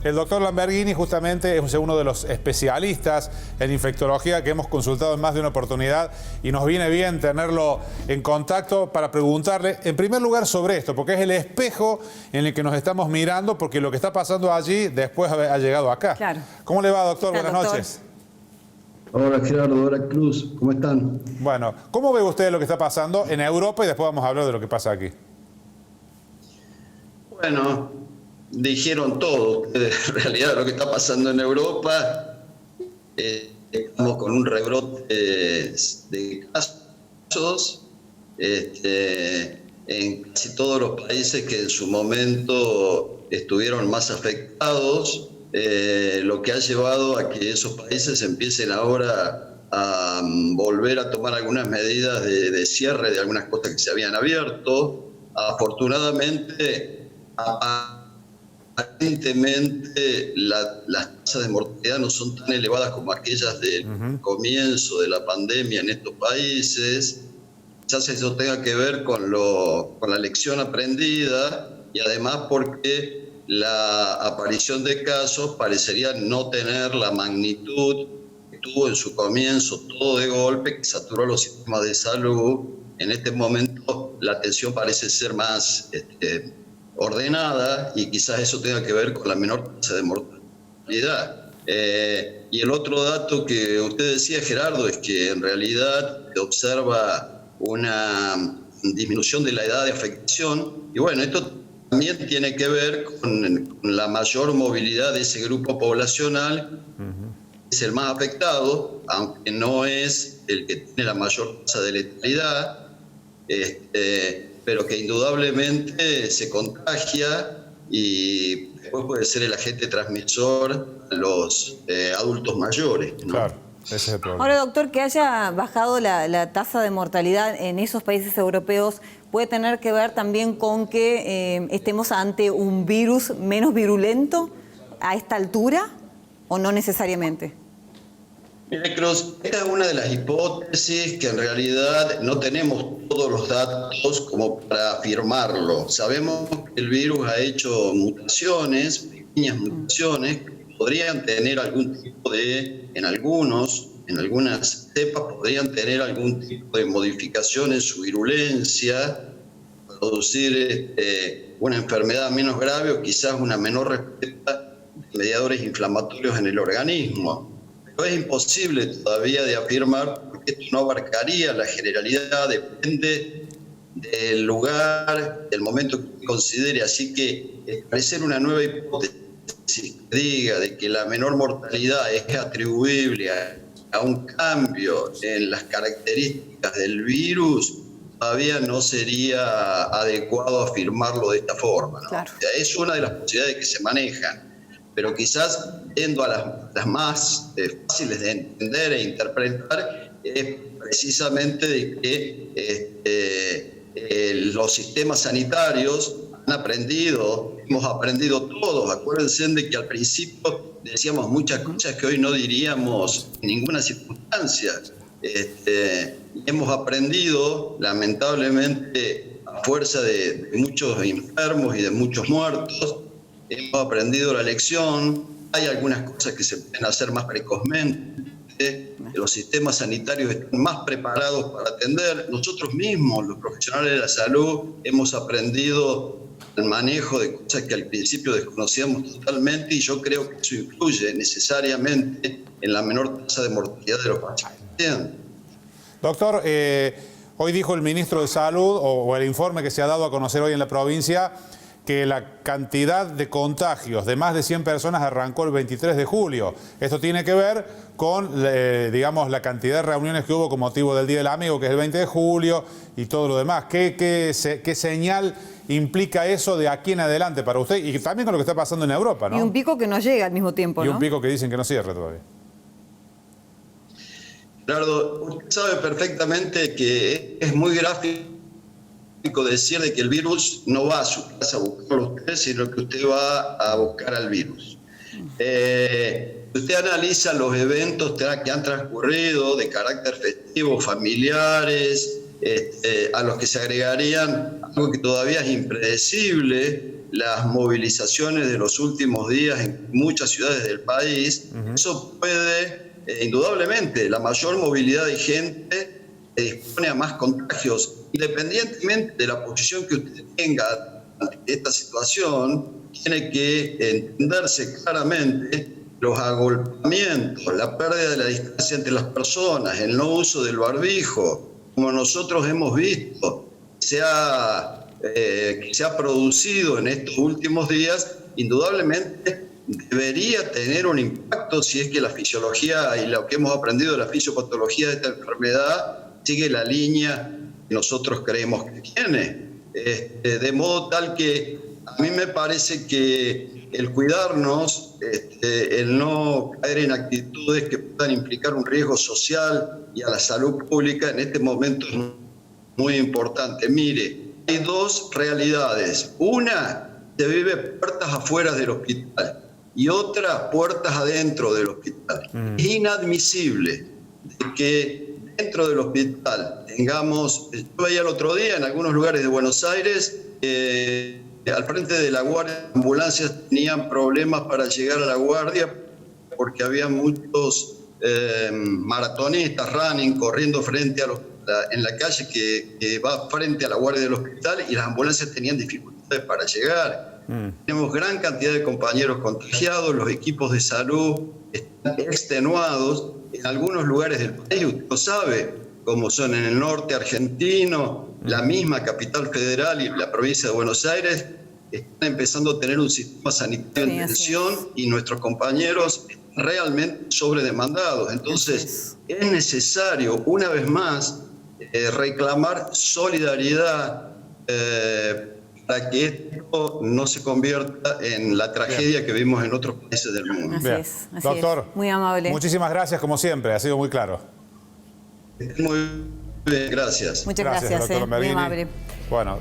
El doctor Lamberghini justamente es uno de los especialistas en infectología que hemos consultado en más de una oportunidad y nos viene bien tenerlo en contacto para preguntarle, en primer lugar, sobre esto, porque es el espejo en el que nos estamos mirando, porque lo que está pasando allí después ha llegado acá. Claro. ¿Cómo le va, doctor? Buenas noches. Hola Gerardo, hola Cruz, ¿cómo están? Bueno, ¿cómo ve usted lo que está pasando en Europa y después vamos a hablar de lo que pasa aquí? Bueno, dijeron todo. En realidad lo que está pasando en Europa, estamos con un rebrote de casos en casi todos los países que en su momento estuvieron más afectados, lo que ha llevado a que esos países empiecen ahora a volver a tomar algunas medidas de cierre de algunas cosas que se habían abierto. Afortunadamente, aparentemente las tasas de mortalidad no son tan elevadas como aquellas del comienzo de la pandemia en estos países. Quizás eso tenga que ver con la lección aprendida y además porque la aparición de casos parecería no tener la magnitud que tuvo en su comienzo todo de golpe, que saturó los sistemas de salud. En este momento la atención parece ser más ordenada y quizás eso tenga que ver con la menor tasa de mortalidad. Y el otro dato que usted decía, Gerardo, es que en realidad se observa una disminución de la edad de afectación y bueno, esto también tiene que ver con la mayor movilidad de ese grupo poblacional. Es el más afectado, aunque no es el que tiene la mayor tasa de letalidad, pero que indudablemente se contagia y después puede ser el agente transmisor a los adultos mayores, ¿no? Claro, ese es el problema. Ahora, doctor, que haya bajado la tasa de mortalidad en esos países europeos puede tener que ver también con que estemos ante un virus menos virulento a esta altura, ¿o no necesariamente? Mire, Cruz, esta es una de las hipótesis que en realidad no tenemos todos los datos como para afirmarlo. Sabemos que el virus ha hecho mutaciones, pequeñas mutaciones, que podrían tener algún tipo en algunas cepas podrían tener algún tipo de modificación en su virulencia, producir una enfermedad menos grave o quizás una menor respuesta de mediadores inflamatorios en el organismo. Pero es imposible todavía de afirmar porque esto no abarcaría la generalidad, depende del lugar, del momento que considere. Así que establecer una nueva hipótesis que diga de que la menor mortalidad es atribuible a un cambio en las características del virus, todavía no sería adecuado afirmarlo de esta forma, ¿no? Claro. O sea, es una de las posibilidades que se manejan, pero quizás yendo a las más fáciles de entender e interpretar, es precisamente de que los sistemas sanitarios hemos aprendido todos. Acuérdense de que al principio decíamos muchas cosas que hoy no diríamos en ninguna circunstancia. Hemos aprendido, lamentablemente, a fuerza de muchos enfermos y de muchos muertos, hemos aprendido la lección. Hay algunas cosas que se pueden hacer más precozmente. Los sistemas sanitarios están más preparados para atender. Nosotros mismos, los profesionales de la salud, hemos aprendido el manejo de cosas que al principio desconocíamos totalmente y yo creo que eso influye necesariamente en la menor tasa de mortalidad de los pacientes. Doctor, hoy dijo el ministro de Salud, o el informe que se ha dado a conocer hoy en la provincia, que la cantidad de contagios de más de 100 personas arrancó el 23 de julio. Esto tiene que ver con, digamos, la cantidad de reuniones que hubo con motivo del Día del Amigo, que es el 20 de julio, y todo lo demás. ¿Qué señal implica eso de aquí en adelante para usted? Y también con lo que está pasando en Europa, ¿no? Y un pico que no llega al mismo tiempo, ¿no? Y un pico que dicen que no cierra todavía. Gerardo, usted sabe perfectamente que es muy gráfico decir de que el virus no va a su casa a buscarlo a usted, sino que usted va a buscar al virus. Usted analiza los eventos que han transcurrido de carácter festivo, familiares, a los que se agregarían algo que todavía es impredecible, las movilizaciones de los últimos días en muchas ciudades del país. Eso puede, indudablemente, la mayor movilidad de gente dispone a más contagios. Independientemente de la posición que usted tenga ante esta situación, tiene que entenderse claramente los agolpamientos, la pérdida de la distancia entre las personas, el no uso del barbijo, como nosotros hemos visto, que se ha producido en estos últimos días, indudablemente debería tener un impacto si es que la fisiología y lo que hemos aprendido de la fisiopatología de esta enfermedad sigue la línea que nosotros creemos que tiene. De modo tal que a mí me parece que el cuidarnos, el no caer en actitudes que puedan implicar un riesgo social y a la salud pública en este momento es muy importante. Mire, hay dos realidades. Una, se vive puertas afuera del hospital y otra, puertas adentro del hospital. Es inadmisible que dentro del hospital tengamos, yo veía el otro día en algunos lugares de Buenos Aires, al frente de la guardia, las ambulancias tenían problemas para llegar a la guardia porque había muchos maratonistas, running, corriendo frente a en la calle que va frente a la guardia del hospital, y las ambulancias tenían dificultades para llegar. Tenemos gran cantidad de compañeros contagiados, los equipos de salud están extenuados en algunos lugares del país, usted lo sabe, como son en el norte argentino, la misma capital federal y la provincia de Buenos Aires, están empezando a tener un sistema sanitario en tensión y nuestros compañeros están realmente sobredemandados. Entonces, es necesario, una vez más, reclamar solidaridad para que esto no se convierta en la tragedia que vimos en otros países del mundo. Así es. Doctor, muy amable. Muchísimas gracias, como siempre, ha sido muy claro. Muy bien, gracias. Muchas gracias, doctor muy Merini. amable. Bueno.